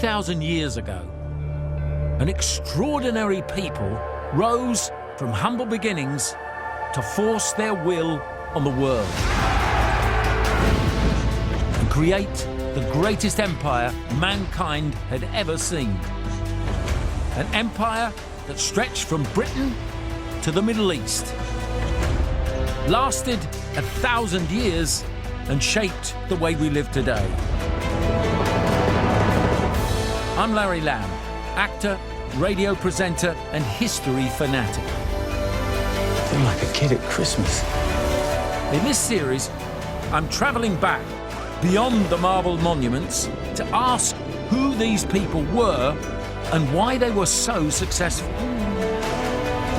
3,000 years ago, an extraordinary people rose from humble beginnings to force their will on the world and create the greatest empire mankind had ever seen. An empire that stretched from Britain to the Middle East, lasted 1,000 years and shaped the way we live today. I'm Larry Lamb, actor, radio presenter and history fanatic. I feel like a kid at Christmas. In this series, I'm travelling back beyond the marble monuments to ask who these people were and why they were so successful.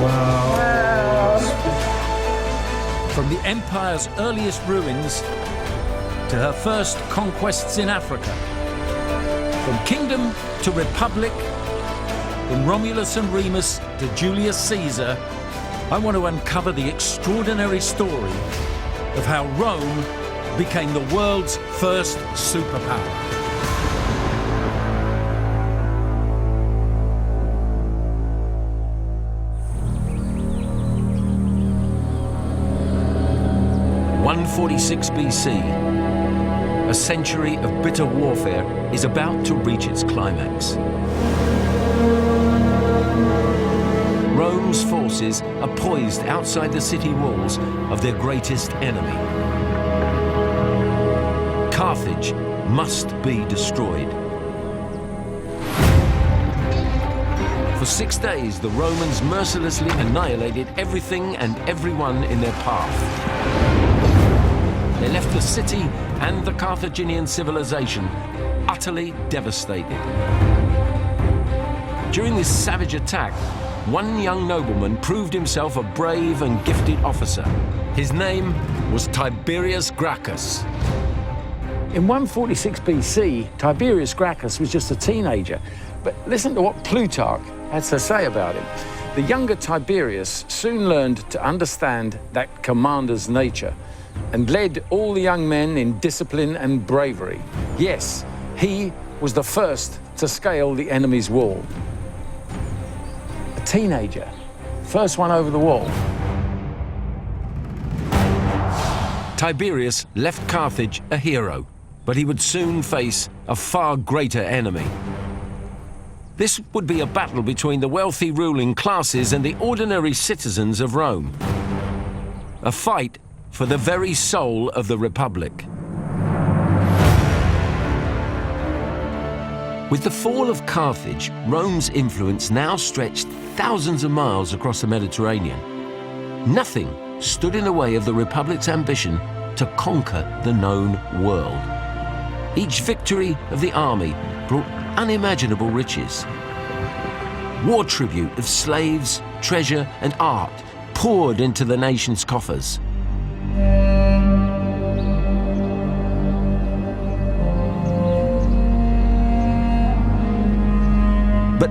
Wow. From the empire's earliest ruins to her first conquests in Africa, from kingdom to republic, from Romulus and Remus to Julius Caesar, I want to uncover the extraordinary story of how Rome became the world's first superpower. (146 BC). A century of bitter warfare is about to reach its climax. Rome's forces are poised outside the city walls of their greatest enemy. Carthage must be destroyed. For 6 days, the Romans mercilessly annihilated everything and everyone in their path. They left the city and the Carthaginian civilization utterly devastated. During this savage attack, one young nobleman proved himself a brave and gifted officer. His name was Tiberius Gracchus. In 146 BC, Tiberius Gracchus was just a teenager. But listen to what Plutarch had to say about him. The younger Tiberius soon learned to understand that commander's nature and led all the young men in discipline and bravery. Yes, he was the first to scale the enemy's wall. A teenager, first one over the wall. Tiberius left Carthage a hero, but he would soon face a far greater enemy. This would be a battle between the wealthy ruling classes and the ordinary citizens of Rome. A fight for the very soul of the Republic. With the fall of Carthage, Rome's influence now stretched thousands of miles across the Mediterranean. Nothing stood in the way of the Republic's ambition to conquer the known world. Each victory of the army brought unimaginable riches. War tribute of slaves, treasure, and art poured into the nation's coffers. But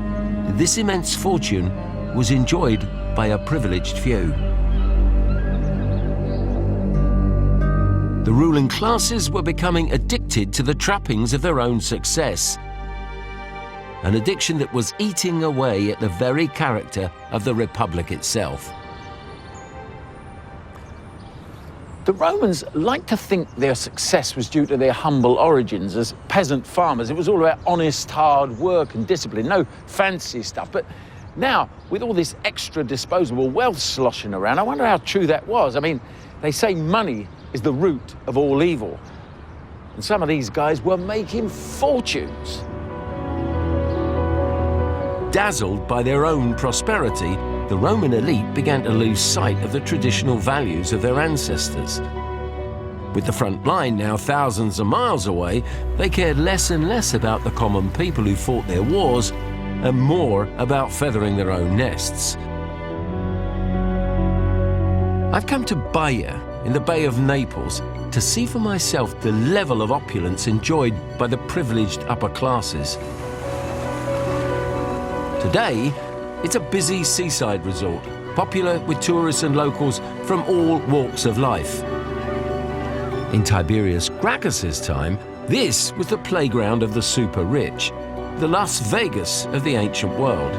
this immense fortune was enjoyed by a privileged few. The ruling classes were becoming addicted to the trappings of their own success, an addiction that was eating away at the very character of the Republic itself. The Romans liked to think their success was due to their humble origins as peasant farmers. It was all about honest, hard work and discipline, no fancy stuff. But now, with all this extra disposable wealth sloshing around, I wonder how true that was. I mean, they say money is the root of all evil. And some of these guys were making fortunes. Dazzled by their own prosperity, the Roman elite began to lose sight of the traditional values of their ancestors. With the front line now thousands of miles away, they cared less and less about the common people who fought their wars and more about feathering their own nests. I've come to Baia, in the Bay of Naples, to see for myself the level of opulence enjoyed by the privileged upper classes. Today, it's a busy seaside resort, popular with tourists and locals from all walks of life. In Tiberius Gracchus's time, this was the playground of the super rich. the Las Vegas of the ancient world.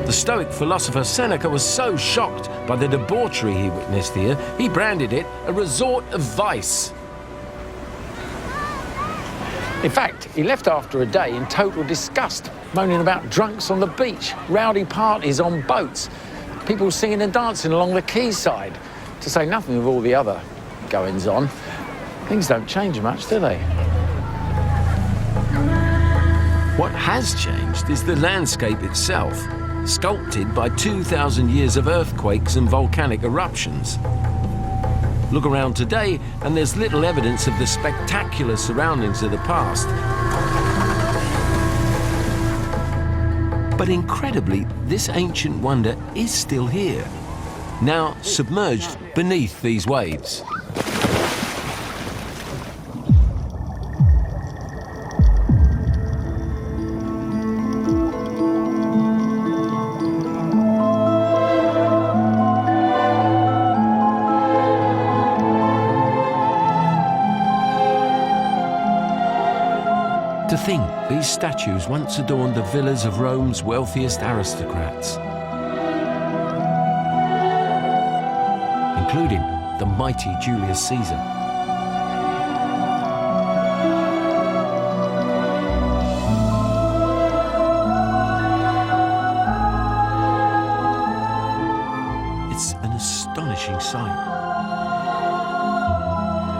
The Stoic philosopher Seneca was so shocked by the debauchery he witnessed here, he branded it a resort of vice. In fact, he left after a day in total disgust, moaning about drunks on the beach, rowdy parties on boats, people singing and dancing along the quayside, to say nothing of all the other goings-on. Things don't change much, do they? What has changed is the landscape itself, sculpted by 2,000 years of earthquakes and volcanic eruptions. Look around today, and there's little evidence of the spectacular surroundings of the past. But incredibly, this ancient wonder is still here, now submerged beneath these waves. To think these statues once adorned the villas of Rome's wealthiest aristocrats, including the mighty Julius Caesar. It's an astonishing sight.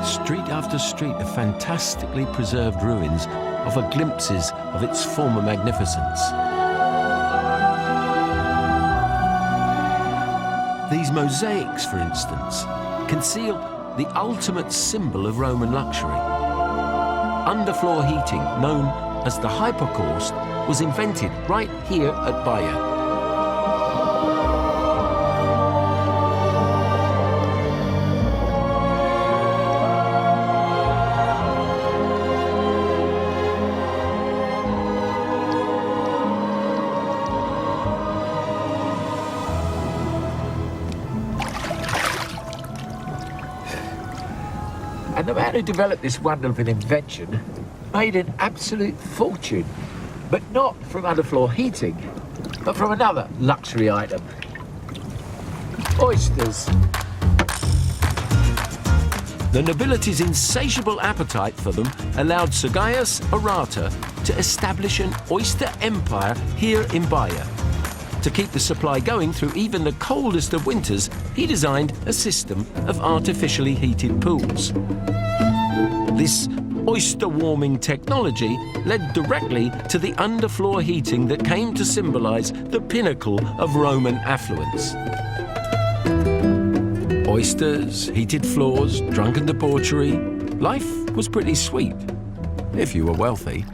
Street after street of fantastically preserved ruins offer glimpses of its former magnificence. These mosaics, for instance, conceal the ultimate symbol of Roman luxury. Underfloor heating, known as the hypocaust, was invented right here at Baia. And the man who developed this wonderful invention made an absolute fortune, but not from underfloor heating, but from another luxury item: oysters. The nobility's insatiable appetite for them allowed Sir Gaius Arata to establish an oyster empire here in Baia. To keep the supply going through even the coldest of winters, he designed a system of artificially heated pools. This oyster warming technology led directly to the underfloor heating that came to symbolize the pinnacle of Roman affluence. Oysters, heated floors, drunken debauchery. Life was pretty sweet, if you were wealthy.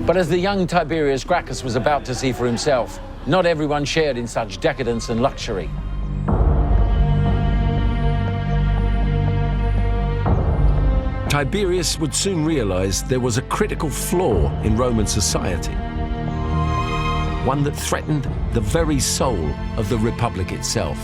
But as the young Tiberius Gracchus was about to see for himself, not everyone shared in such decadence and luxury. Tiberius would soon realize there was a critical flaw in Roman society, one that threatened the very soul of the Republic itself.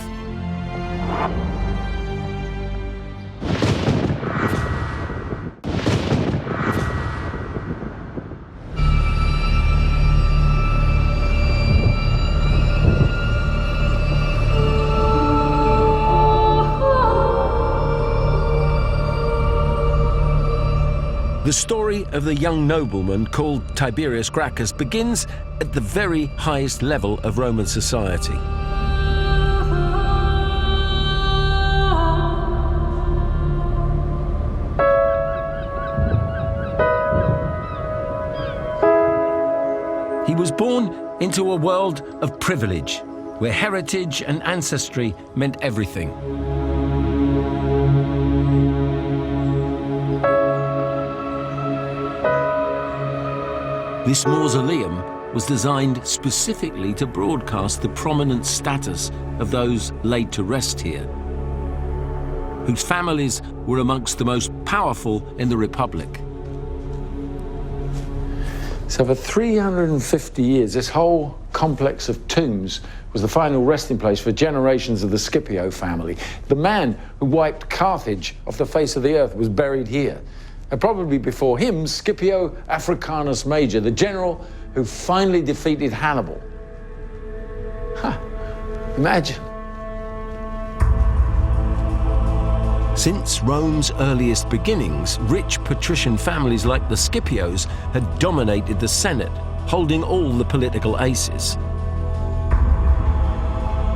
The story of the young nobleman called Tiberius Gracchus begins at the very highest level of Roman society. He was born into a world of privilege, where heritage and ancestry meant everything. This mausoleum was designed specifically to broadcast the prominent status of those laid to rest here, whose families were amongst the most powerful in the Republic. So for 350 years, this whole complex of tombs was the final resting place for generations of the Scipio family. The man who wiped Carthage off the face of the earth was buried here. And probably before him, Scipio Africanus Major, the general who finally defeated Hannibal. Imagine. Since Rome's earliest beginnings, rich patrician families like the Scipios had dominated the Senate, holding all the political aces.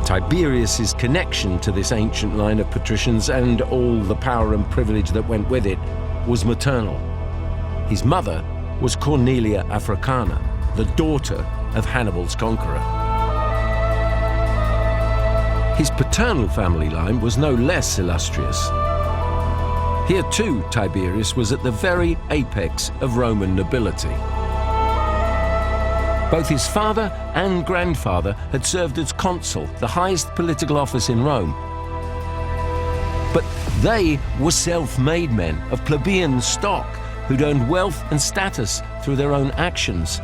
Tiberius's connection to this ancient line of patricians and all the power and privilege that went with it was maternal. His mother was Cornelia Africana, the daughter of Hannibal's conqueror. His paternal family line was no less illustrious. Here too, Tiberius was at the very apex of Roman nobility. Both his father and grandfather had served as consul, the highest political office in Rome. But they were self-made men of plebeian stock who'd earned wealth and status through their own actions.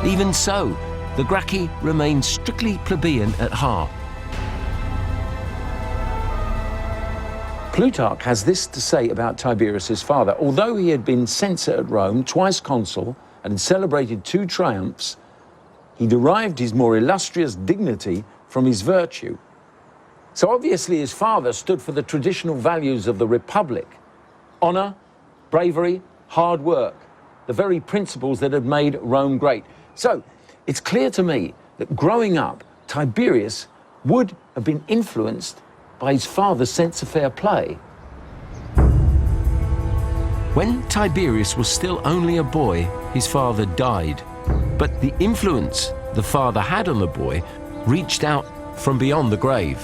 Even so, the Gracchi remained strictly plebeian at heart. Plutarch has this to say about Tiberius's father. Although he had been censor at Rome, twice consul, and had celebrated 2 triumphs, he derived his more illustrious dignity from his virtue. So obviously his father stood for the traditional values of the Republic: honor, bravery, hard work, the very principles that had made Rome great. So it's clear to me that growing up, Tiberius would have been influenced by his father's sense of fair play. When Tiberius was still only a boy, his father died. But the influence the father had on the boy reached out from beyond the grave.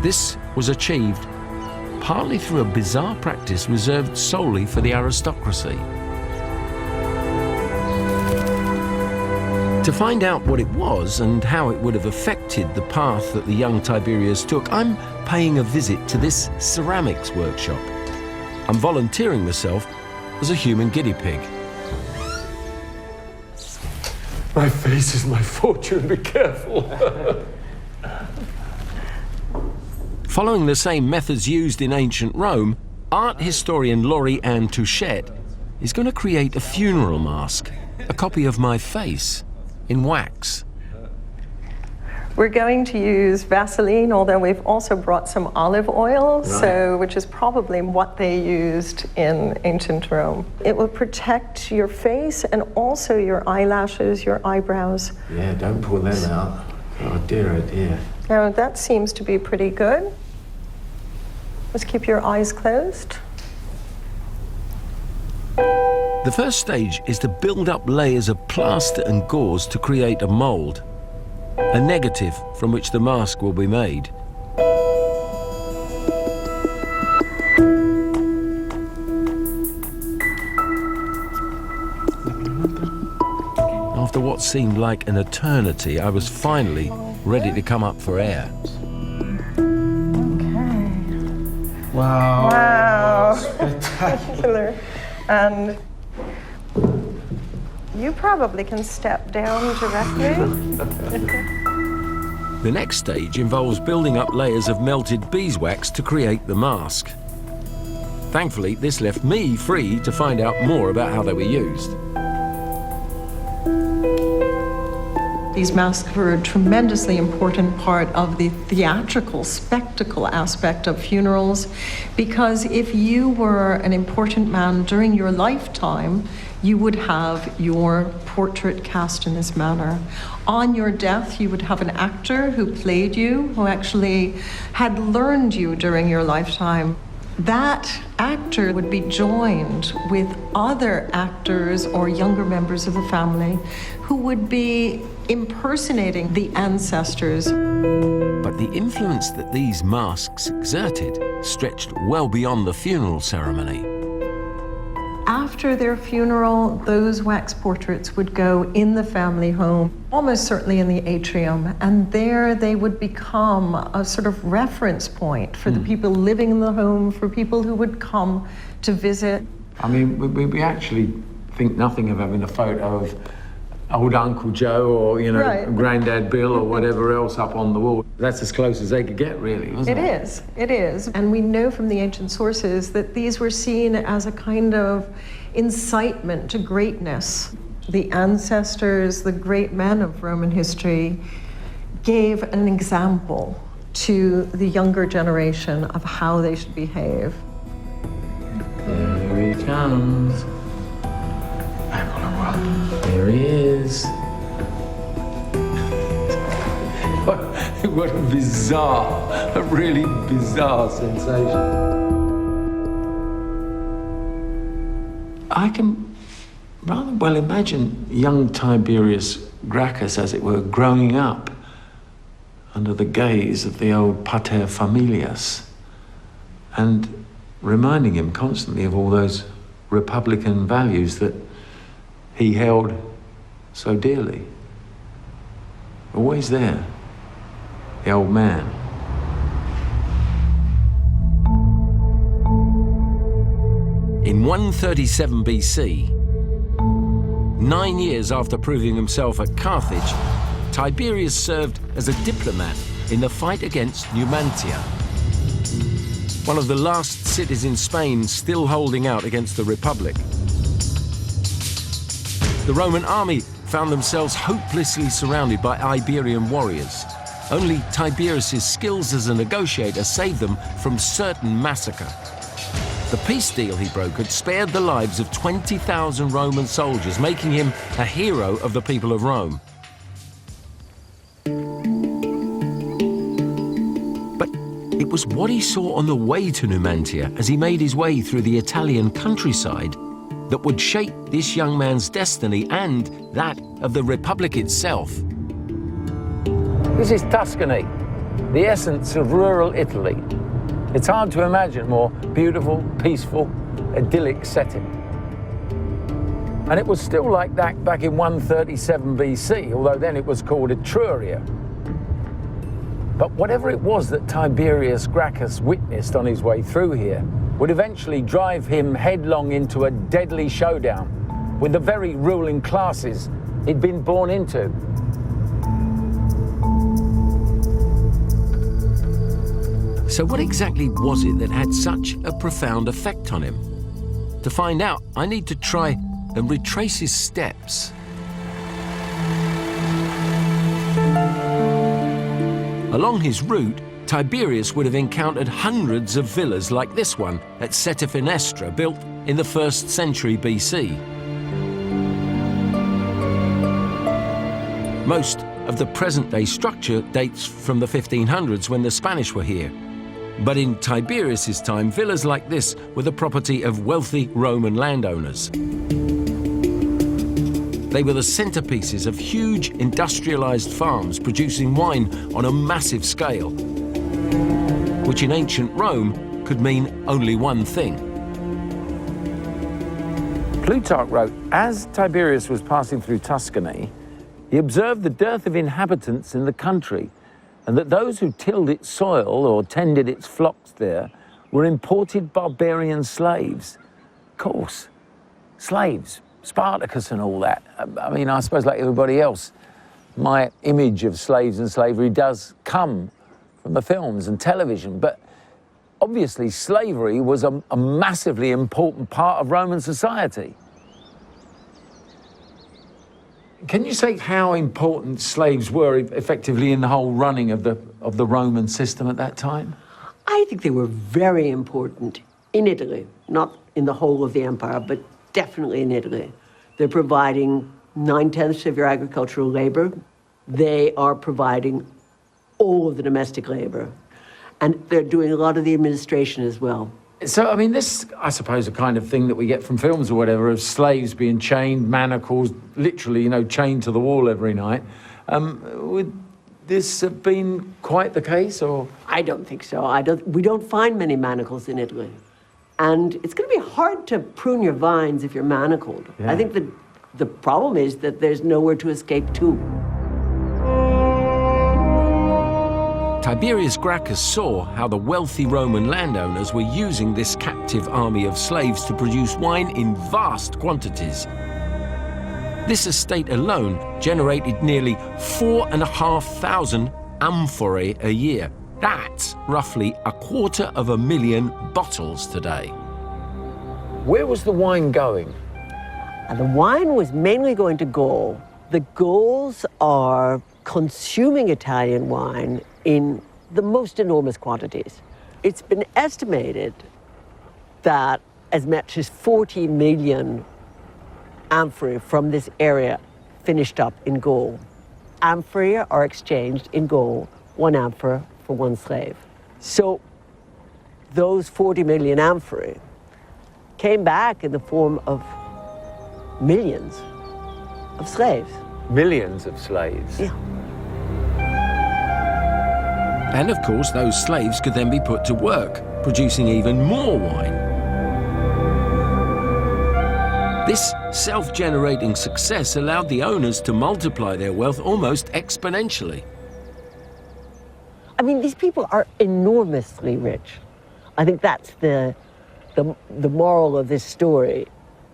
This was achieved partly through a bizarre practice reserved solely for the aristocracy. To find out what it was and how it would have affected the path that the young Tiberius took, I'm paying a visit to this ceramics workshop. I'm volunteering myself as a human guinea pig. My face is my fortune, be careful. Following the same methods used in ancient Rome, art historian Laurie Ann Touchette is going to create a funeral mask, a copy of my face, in wax. We're going to use Vaseline, although we've also brought some olive oil, which is probably what they used in ancient Rome. It will protect your face and also your eyelashes, your eyebrows. Yeah, don't pull them out. Oh dear, oh dear. Now that seems to be pretty good. Just keep your eyes closed. The first stage is to build up layers of plaster and gauze to create a mold, a negative from which the mask will be made. After what seemed like an eternity, I was finally ready to come up for air. Okay. Wow. Wow. Spectacular. And you probably can step down directly. The next stage involves building up layers of melted beeswax to create the mask. Thankfully, this left me free to find out more about how they were used. These masks were a tremendously important part of the theatrical spectacle aspect of funerals, because if you were an important man during your lifetime, you would have your portrait cast in this manner. On your death, you would have an actor who played you, who actually had learned you during your lifetime. That actor would be joined with other actors or younger members of the family who would be impersonating the ancestors. But the influence that these masks exerted stretched well beyond the funeral ceremony. After their funeral, those wax portraits would go in the family home, almost certainly in the atrium, and there they would become a sort of reference point for the people living in the home, for people who would come to visit. I mean, we actually think nothing of having a photo of old Uncle Joe or, you know, Right. Granddad Bill or whatever else up on the wall. That's as close as they could get, really, wasn't it? It is. And we know from the ancient sources that these were seen as a kind of incitement to greatness. The ancestors, the great men of Roman history, gave an example to the younger generation of how they should behave. Here he comes. Hang on a while. There he is. What a bizarre, a really bizarre sensation. I can rather well imagine young Tiberius Gracchus, as it were, growing up under the gaze of the old pater familias and reminding him constantly of all those republican values that he held so dearly. Always there, the old man. In 137 BC, 9 years after proving himself at Carthage, Tiberius served as a diplomat in the fight against Numantia, one of the last cities in Spain still holding out against the Republic. The Roman army found themselves hopelessly surrounded by Iberian warriors. Only Tiberius's skills as a negotiator saved them from certain massacre. The peace deal he brokered spared the lives of 20,000 Roman soldiers, making him a hero of the people of Rome. But it was what he saw on the way to Numantia as he made his way through the Italian countryside that would shape this young man's destiny and that of the Republic itself. This is Tuscany, the essence of rural Italy. It's hard to imagine a more beautiful, peaceful, idyllic setting. And it was still like that back in 137 BC, although then it was called Etruria. But whatever it was that Tiberius Gracchus witnessed on his way through here would eventually drive him headlong into a deadly showdown with the very ruling classes he'd been born into. So what exactly was it that had such a profound effect on him? To find out, I need to try and retrace his steps. Along his route, Tiberius would have encountered hundreds of villas like this one at Seta Finestra, built in the 1st century BC. Most of the present-day structure dates from the 1500s when the Spanish were here. But in Tiberius's time, villas like this were the property of wealthy Roman landowners. They were the centerpieces of huge industrialized farms producing wine on a massive scale, which in ancient Rome could mean only one thing. Plutarch wrote, as Tiberius was passing through Tuscany, he observed the dearth of inhabitants in the country, and that those who tilled its soil or tended its flocks there were imported barbarian slaves. Of course, slaves, Spartacus and all that. I mean, I suppose like everybody else, my image of slaves and slavery does come from the films and television, but obviously slavery was a massively important part of Roman society. Can you say how important slaves were effectively in the whole running of the Roman system at that time? I think they were very important in Italy, not in the whole of the empire, but definitely in Italy. They're providing 9/10 of your agricultural labor. They are providing all of the domestic labor. And they're doing a lot of the administration as well. So, I mean, this, I suppose, a kind of thing that we get from films or whatever, of slaves being chained, manacles, literally, you know, chained to the wall every night. Would this have been quite the case, or? I don't think so. We don't find many manacles in Italy. And it's going to be hard to prune your vines if you're manacled. Yeah. I think the problem is that there's nowhere to escape to. Tiberius Gracchus saw how the wealthy Roman landowners were using this captive army of slaves to produce wine in vast quantities. This estate alone generated nearly 4,500 amphorae a year. That's roughly 250,000 bottles today. Where was the wine going? And the wine was mainly going to Gaul. The Gauls are consuming Italian wine in the most enormous quantities. It's been estimated that as much as 40 million amphorae from this area finished up in Gaul. Amphorae are exchanged in Gaul, 1 amphora for 1 slave. So those 40 million amphorae came back in the form of millions of slaves. Millions of slaves. Yeah. And of course, those slaves could then be put to work, producing even more wine. This self-generating success allowed the owners to multiply their wealth almost exponentially. I mean, these people are enormously rich. I think that's the moral of this story.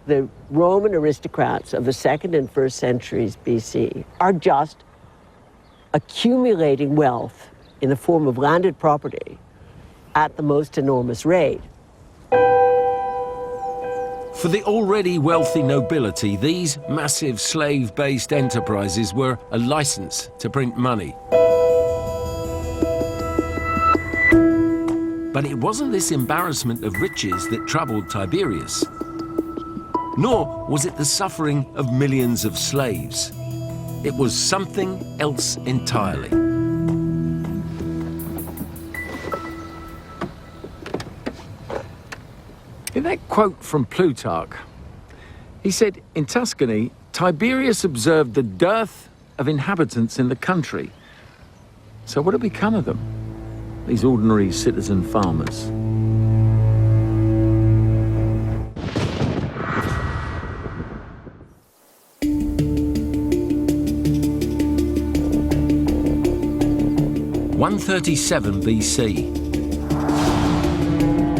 The Roman aristocrats of the 2nd and 1st centuries BC are just accumulating wealth in the form of landed property at the most enormous rate. For the already wealthy nobility, these massive slave-based enterprises were a license to print money. But it wasn't this embarrassment of riches that troubled Tiberius. Nor was it the suffering of millions of slaves. It was something else entirely. In that quote from Plutarch, he said, in Tuscany, Tiberius observed the dearth of inhabitants in the country. So what had become of them, these ordinary citizen farmers? (137 BC).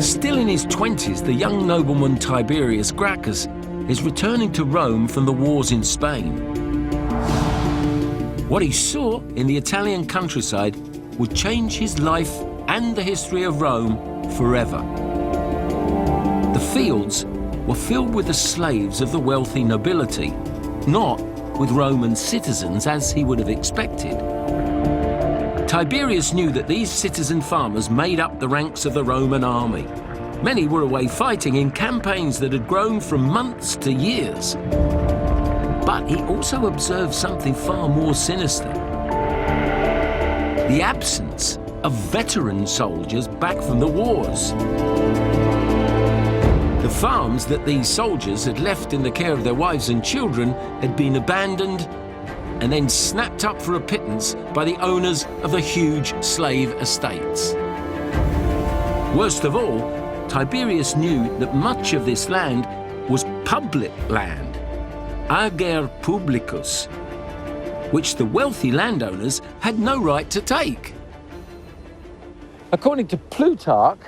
Still in his 20s, the young nobleman Tiberius Gracchus is returning to Rome from the wars in Spain. What he saw in the Italian countryside would change his life and the history of Rome forever. The fields were filled with the slaves of the wealthy nobility, not with Roman citizens as he would have expected. Tiberius knew that these citizen farmers made up the ranks of the Roman army. Many were away fighting in campaigns that had grown from months to years. But he also observed something far more sinister: the absence of veteran soldiers back from the wars. The farms that these soldiers had left in the care of their wives and children had been abandoned and then snapped up for a pittance by the owners of the huge slave estates. Worst of all, Tiberius knew that much of this land was public land, ager publicus, which the wealthy landowners had no right to take. According to Plutarch,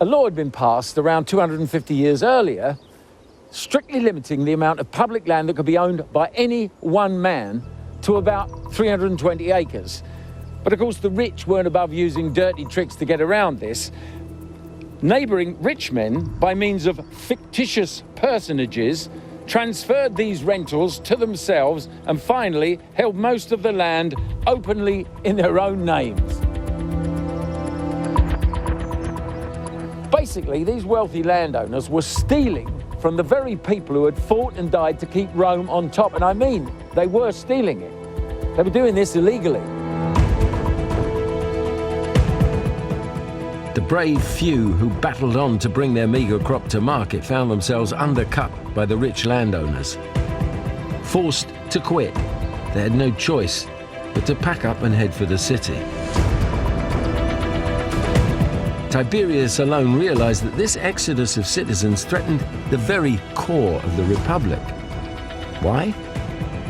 a law had been passed around 250 years earlier, strictly limiting the amount of public land that could be owned by any one man to about 320 acres. But of course, the rich weren't above using dirty tricks to get around this. Neighbouring rich men, by means of fictitious personages, transferred these rentals to themselves and finally held most of the land openly in their own names. Basically, these wealthy landowners were stealing from the very people who had fought and died to keep Rome on top. And I mean, they were stealing it. They were doing this illegally. The brave few who battled on to bring their meagre crop to market found themselves undercut by the rich landowners. Forced to quit, they had no choice but to pack up and head for the city. Tiberius alone realized that this exodus of citizens threatened the very core of the Republic. Why?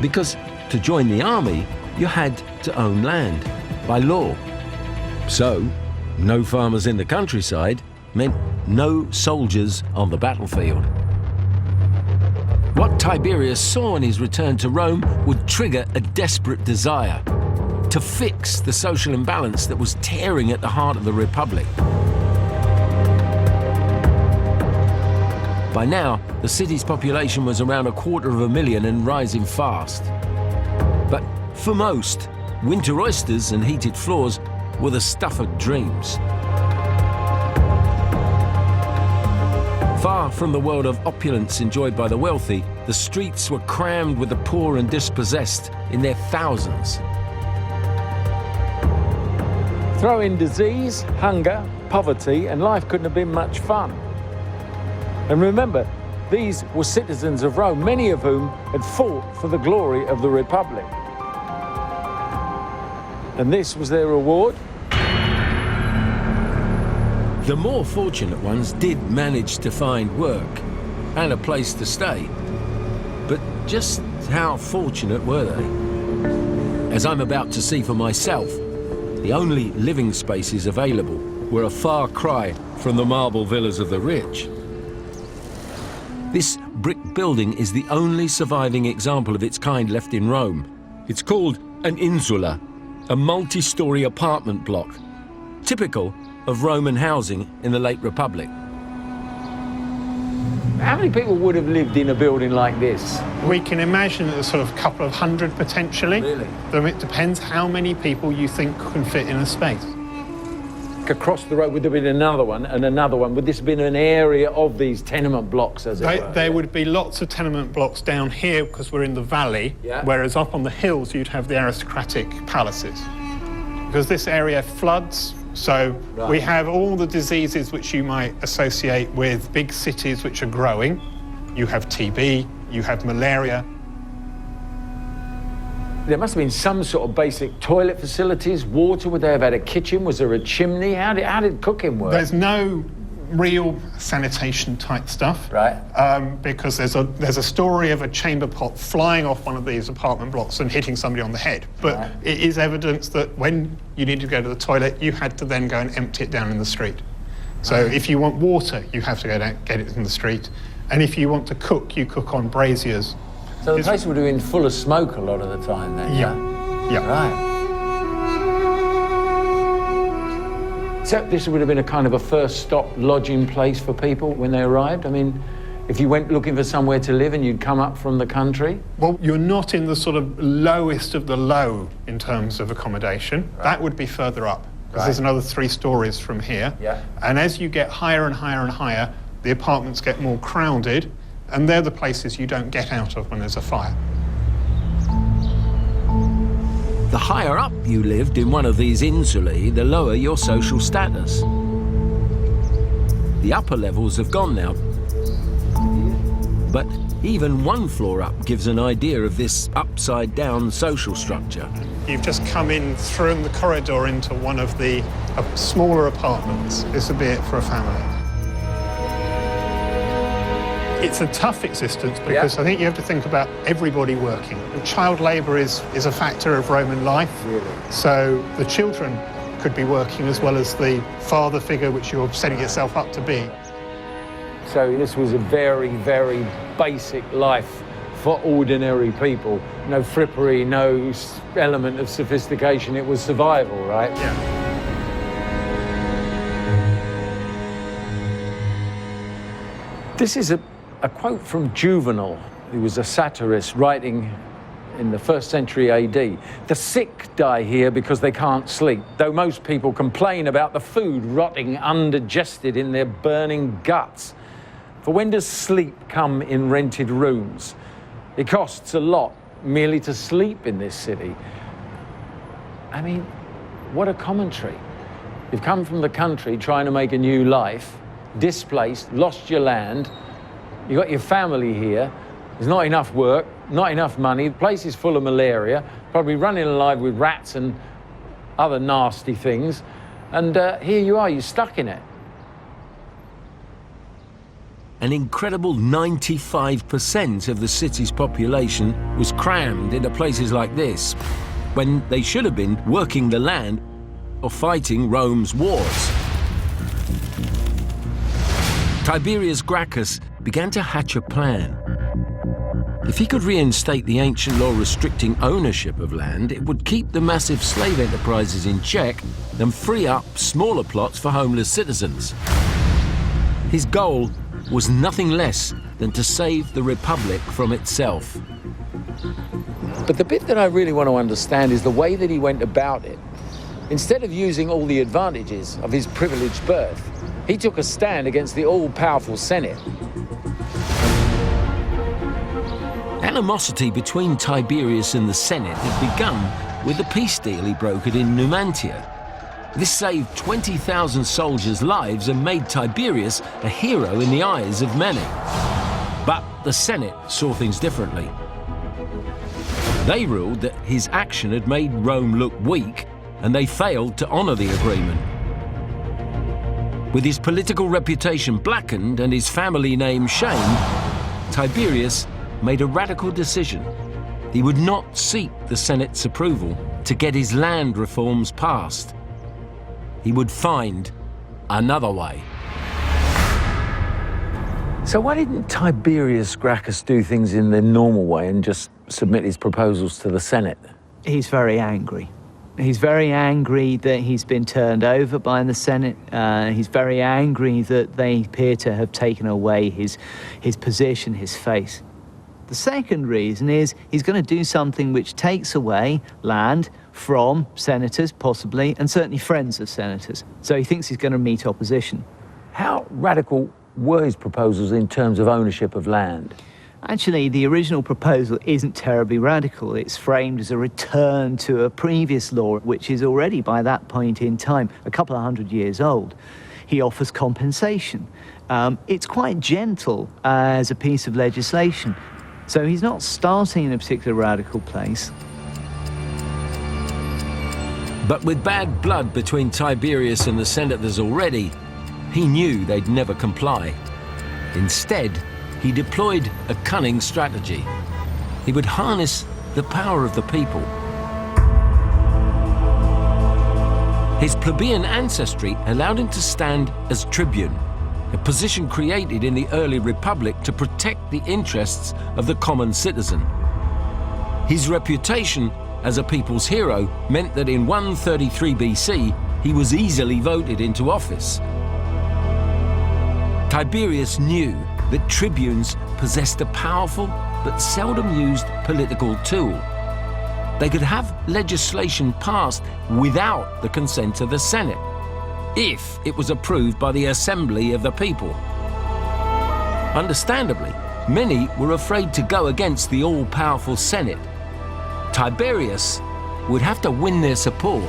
Because to join the army, you had to own land by law. So, no farmers in the countryside meant no soldiers on the battlefield. What Tiberius saw on his return to Rome would trigger a desperate desire to fix the social imbalance that was tearing at the heart of the Republic. By now, the city's population was around 250,000 and rising fast. But for most, winter oysters and heated floors were the stuff of dreams. Far from the world of opulence enjoyed by the wealthy, the streets were crammed with the poor and dispossessed in their thousands. Throw in disease, hunger, poverty, and life couldn't have been much fun. And remember, these were citizens of Rome, many of whom had fought for the glory of the Republic. And this was their reward. The more fortunate ones did manage to find work and a place to stay. But just how fortunate were they? As I'm about to see for myself, the only living spaces available were a far cry from the marble villas of the rich. This brick building is the only surviving example of its kind left in Rome. It's called an insula, a multi-story apartment block, typical of Roman housing in the late Republic. How many people would have lived in a building like this? We can imagine a sort of couple of hundred potentially. Really? So it depends how many people you think can fit in a space. Across the road, would there been another one and another one? Would this have been an area of these tenement blocks, as it were? There would be lots of tenement blocks down here because we're in the valley, whereas up on the hills you'd have the aristocratic palaces. Because this area floods, so we have all the diseases which you might associate with big cities which are growing. You have TB, you have malaria. There must have been some sort of basic toilet facilities, water. Would they have had a kitchen? Was there a chimney? How did cooking work? There's no real sanitation type stuff, right? Because there's a story of a chamber pot flying off one of these apartment blocks and hitting somebody on the head. But it is evidence that when you needed to go to the toilet, you had to then go and empty it down in the street. So if you want water, you have to go down, get it in the street. And if you want to cook, you cook on braziers. So the place would have been full of smoke a lot of the time then? Yeah. Right. So this would have been a kind of a first stop lodging place for people when they arrived? I mean, if you went looking for somewhere to live and you'd come up from the country? Well, you're not in the sort of lowest of the low in terms of accommodation. Right. That would be further up, because there's another 3 stories from here. Yeah. And as you get higher and higher and higher, the apartments get more crowded, and they're the places you don't get out of when there's a fire. The higher up you lived in one of these insulae, the lower your social status. The upper levels have gone now, but even 1 floor up gives an idea of this upside-down social structure. You've just come in through the corridor into one of the smaller apartments. This would be it for a family. It's a tough existence because I think you have to think about everybody working. And child labour is a factor of Roman life. Really? So the children could be working as well as the father figure which you're setting yourself up to be. So this was a very, very basic life for ordinary people. No frippery, no element of sophistication. It was survival, right? Yeah. This is a quote from Juvenal, who was a satirist writing in the 1st century AD. The sick die here because they can't sleep, though most people complain about the food rotting undigested in their burning guts. For when does sleep come in rented rooms? It costs a lot merely to sleep in this city. I mean, what a commentary. You've come from the country trying to make a new life, displaced, lost your land, you've got your family here, there's not enough work, not enough money, the place is full of malaria, probably running alive with rats and other nasty things, and here you are, you're stuck in it. An incredible 95% of the city's population was crammed into places like this, when they should have been working the land or fighting Rome's wars. Tiberius Gracchus began to hatch a plan. If he could reinstate the ancient law restricting ownership of land, it would keep the massive slave enterprises in check and free up smaller plots for homeless citizens. His goal was nothing less than to save the Republic from itself. But the bit that I really want to understand is the way that he went about it. Instead of using all the advantages of his privileged birth, he took a stand against the all-powerful Senate. Animosity between Tiberius and the Senate had begun with the peace deal he brokered in Numantia. This saved 20,000 soldiers' lives and made Tiberius a hero in the eyes of many. But the Senate saw things differently. They ruled that his action had made Rome look weak, and they failed to honor the agreement. With his political reputation blackened and his family name shamed, Tiberius made a radical decision. He would not seek the Senate's approval to get his land reforms passed. He would find another way. So why didn't Tiberius Gracchus do things in the normal way and just submit his proposals to the Senate? He's very angry. He's very angry that he's been turned over by the Senate. He's very angry that they appear to have taken away his position, his face. The second reason is he's going to do something which takes away land from senators, possibly, and certainly friends of senators. So he thinks he's going to meet opposition. How radical were his proposals in terms of ownership of land? Actually, the original proposal isn't terribly radical. It's framed as a return to a previous law, which is already, by that point in time, a couple of hundred years old. He offers compensation. It's quite gentle as a piece of legislation. So he's not starting in a particular radical place. But with bad blood between Tiberius and the senators already, he knew they'd never comply. Instead, he deployed a cunning strategy. He would harness the power of the people. His plebeian ancestry allowed him to stand as tribune, a position created in the early Republic to protect the interests of the common citizen. His reputation as a people's hero meant that in 133 BC, he was easily voted into office. Tiberius knew that tribunes possessed a powerful but seldom used political tool. They could have legislation passed without the consent of the Senate, if it was approved by the assembly of the people. Understandably, many were afraid to go against the all-powerful Senate. Tiberius would have to win their support.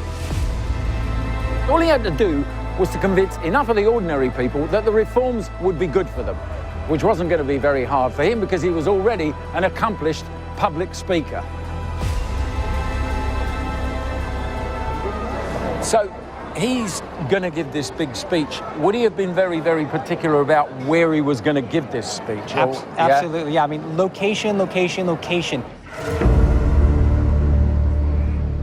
All he had to do was to convince enough of the ordinary people that the reforms would be good for them, which wasn't going to be very hard for him because he was already an accomplished public speaker. So he's going to give this big speech. Would he have been very, very particular about where he was going to give this speech? Absolutely, yeah. I mean, location, location, location.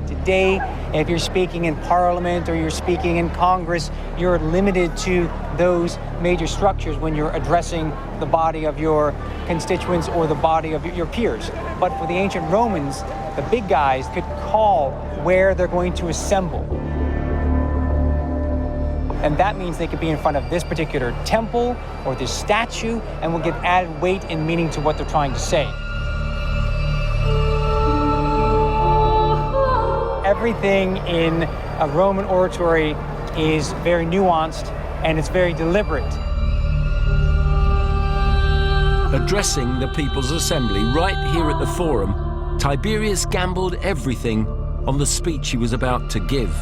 Today, if you're speaking in Parliament or you're speaking in Congress, you're limited to those major structures when you're addressing the body of your constituents or the body of your peers. But for the ancient Romans, the big guys could call where they're going to assemble. And that means they could be in front of this particular temple or this statue and will give added weight and meaning to what they're trying to say. Everything in a Roman oratory is very nuanced and it's very deliberate. Addressing the People's Assembly right here at the Forum, Tiberius gambled everything on the speech he was about to give.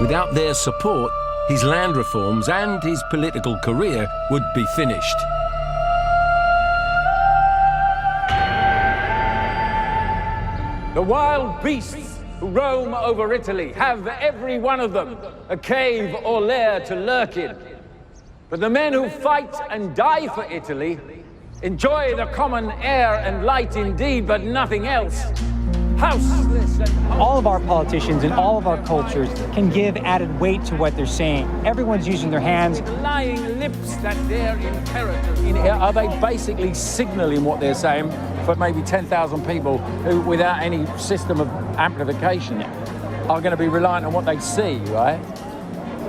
Without their support, his land reforms and his political career would be finished. The wild beasts who roam over Italy have, every one of them, a cave or lair to lurk in. But the men who fight and die for Italy enjoy the common air and light indeed, but nothing else. houseless and All of our politicians and all of our cultures can give added weight to what they're saying. Everyone's using their hands. lying lips that they're in territory. Are they basically signaling what they're saying for maybe 10,000 people who, without any system of amplification, are going to be reliant on what they see, right?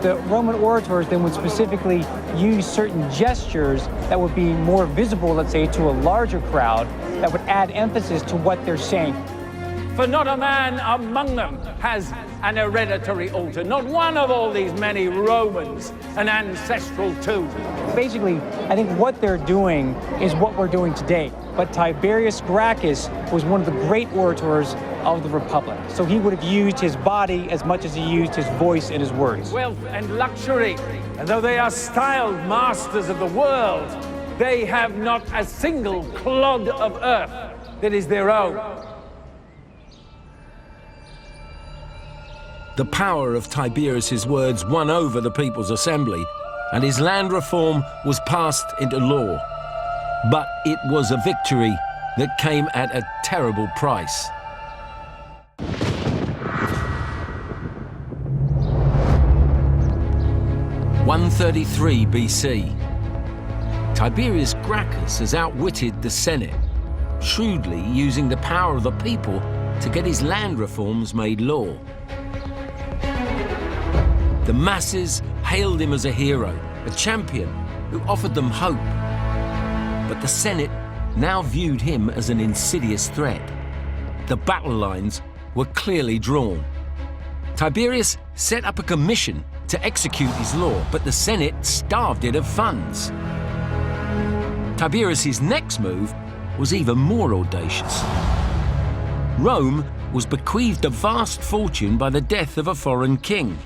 The Roman orators then would specifically use certain gestures that would be more visible, let's say, to a larger crowd, that would add emphasis to what they're saying. For not a man among them has an hereditary altar. Not one of all these many Romans an ancestral tomb. Basically, I think what they're doing is what we're doing today. But Tiberius Gracchus was one of the great orators of the Republic. So he would have used his body as much as he used his voice and his words. Wealth and luxury, and though they are styled masters of the world, they have not a single clod of earth that is their own. The power of Tiberius's words won over the People's Assembly, and his land reform was passed into law. But it was a victory that came at a terrible price. (133 BC). Tiberius Gracchus has outwitted the Senate, shrewdly using the power of the people to get his land reforms made law. The masses hailed him as a hero, a champion who offered them hope. But the Senate now viewed him as an insidious threat. The battle lines were clearly drawn. Tiberius set up a commission to execute his law, but the Senate starved it of funds. Tiberius's next move was even more audacious. Rome was bequeathed a vast fortune by the death of a foreign king.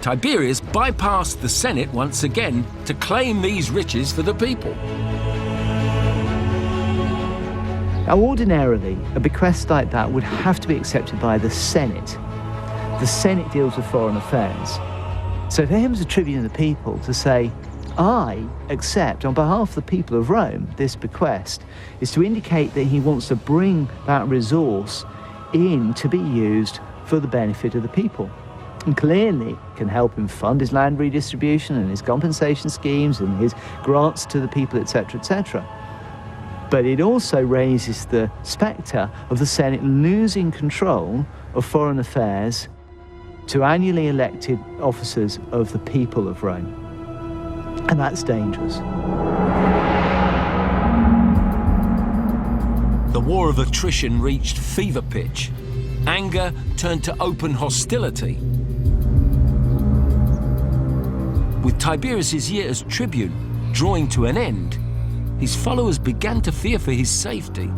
Tiberius bypassed the Senate once again to claim these riches for the people. Now, ordinarily, a bequest like that would have to be accepted by the Senate. The Senate deals with foreign affairs. So for him as a tribune of the people to say, I accept, on behalf of the people of Rome, this bequest, is to indicate that he wants to bring that resource in to be used for the benefit of the people. And clearly can help him fund his land redistribution and his compensation schemes and his grants to the people, etc., etc. But it also raises the spectre of the Senate losing control of foreign affairs to annually elected officers of the people of Rome. And that's dangerous. The war of attrition reached fever pitch. Anger turned to open hostility. With Tiberius's year as tribune drawing to an end, his followers began to fear for his safety.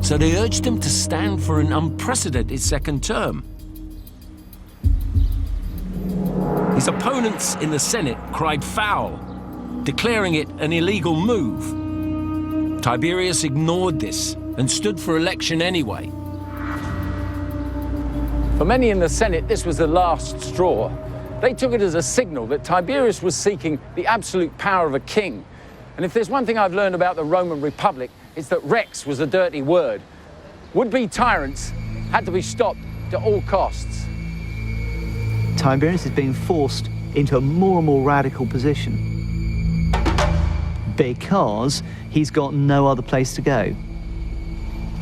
So they urged him to stand for an unprecedented second term. His opponents in the Senate cried foul, declaring it an illegal move. Tiberius ignored this and stood for election anyway. For many in the Senate, this was the last straw. They took it as a signal that Tiberius was seeking the absolute power of a king. And if there's one thing I've learned about the Roman Republic, it's that rex was a dirty word. Would-be tyrants had to be stopped at all costs. Tiberius is being forced into a more and more radical position because he's got no other place to go.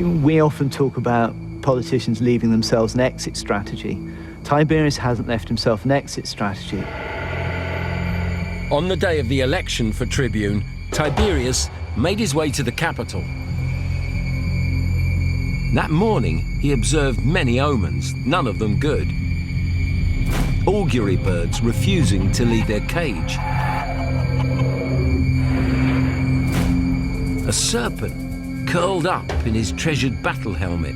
We often talk about politicians leaving themselves an exit strategy. Tiberius hasn't left himself an exit strategy. On the day of the election for tribune, Tiberius made his way to the capital. That morning, he observed many omens, none of them good. Augury birds refusing to leave their cage. A serpent curled up in his treasured battle helmet.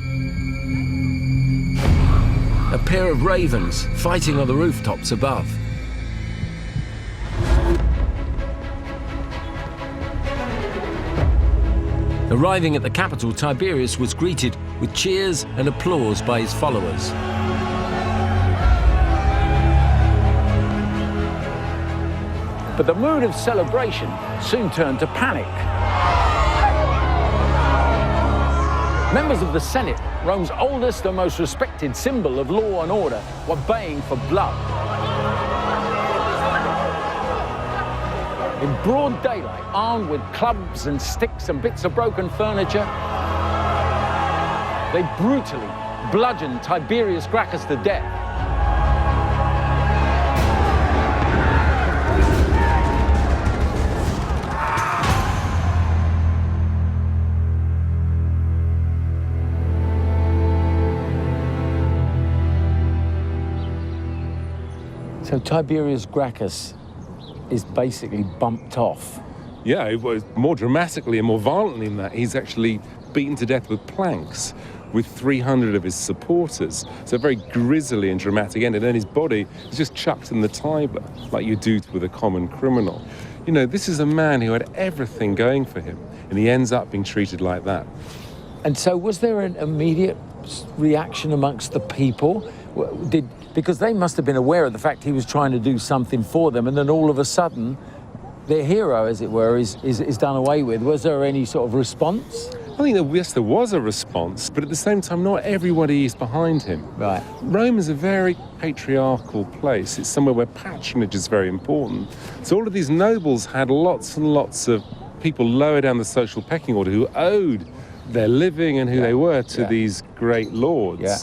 A pair of ravens fighting on the rooftops above. Arriving at the capital, Tiberius was greeted with cheers and applause by his followers. But the mood of celebration soon turned to panic. Members of the Senate, Rome's oldest and most respected symbol of law and order, were baying for blood. In broad daylight, armed with clubs and sticks and bits of broken furniture, they brutally bludgeoned Tiberius Gracchus to death. So Tiberius Gracchus is basically bumped off. Yeah, it was more dramatically and more violently than that. He's actually beaten to death with planks with 300 of his supporters. So a very grisly and dramatic end. And then his body is just chucked in the Tiber, like you do with a common criminal. You know, this is a man who had everything going for him, and he ends up being treated like that. And so was there an immediate reaction amongst the people? Because they must have been aware of the fact he was trying to do something for them, and then all of a sudden, their hero, as it were, is done away with. Was there any sort of response? I think that, yes, there was a response, but at the same time, not everybody is behind him. Right. Rome is a very patriarchal place. It's somewhere where patronage is very important. So all of these nobles had lots and lots of people lower down the social pecking order who owed their living and who they were to these great lords. Yeah.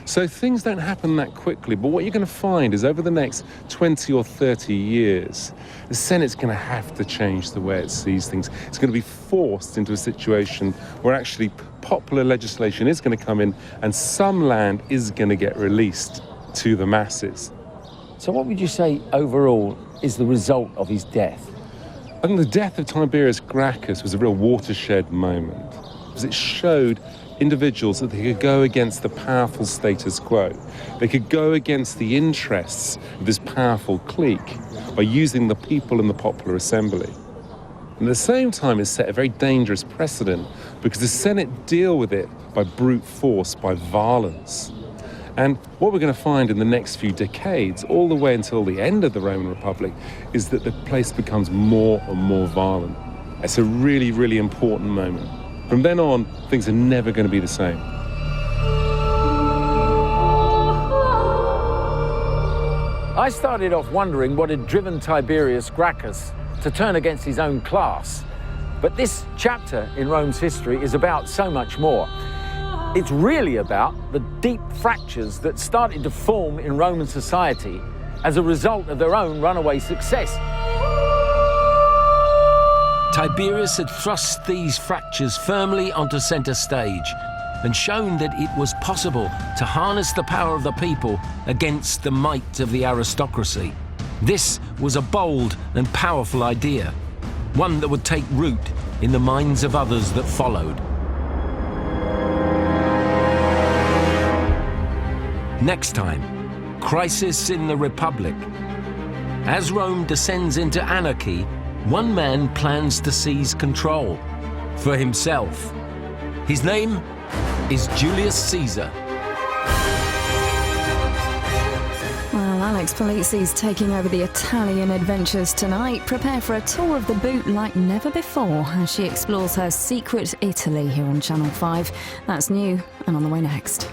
So things don't happen that quickly, but what you're going to find is over the next 20 or 30 years, the Senate's going to have to change the way it sees things. It's going to be forced into a situation where actually popular legislation is going to come in and some land is going to get released to the masses. So what would you say overall is the result of his death? I think the death of Tiberius Gracchus was a real watershed moment, because it showed individuals that they could go against the powerful status quo. They could go against the interests of this powerful clique by using the people in the popular assembly. And at the same time, it set a very dangerous precedent because the Senate deal with it by brute force, by violence. And what we're going to find in the next few decades, all the way until the end of the Roman Republic, is that the place becomes more and more violent. It's a really, really important moment. From then on, things are never going to be the same. I started off wondering what had driven Tiberius Gracchus to turn against his own class. But this chapter in Rome's history is about so much more. It's really about the deep fractures that started to form in Roman society as a result of their own runaway success. Tiberius had thrust these fractures firmly onto centre stage and shown that it was possible to harness the power of the people against the might of the aristocracy. This was a bold and powerful idea, one that would take root in the minds of others that followed. Next time, crisis in the Republic. As Rome descends into anarchy, one man plans to seize control for himself. His name is Julius Caesar. Well, Alex Polizzi's taking over the Italian adventures tonight. Prepare for a tour of the boot like never before as she explores her secret Italy here on Channel 5. That's new and on the way next.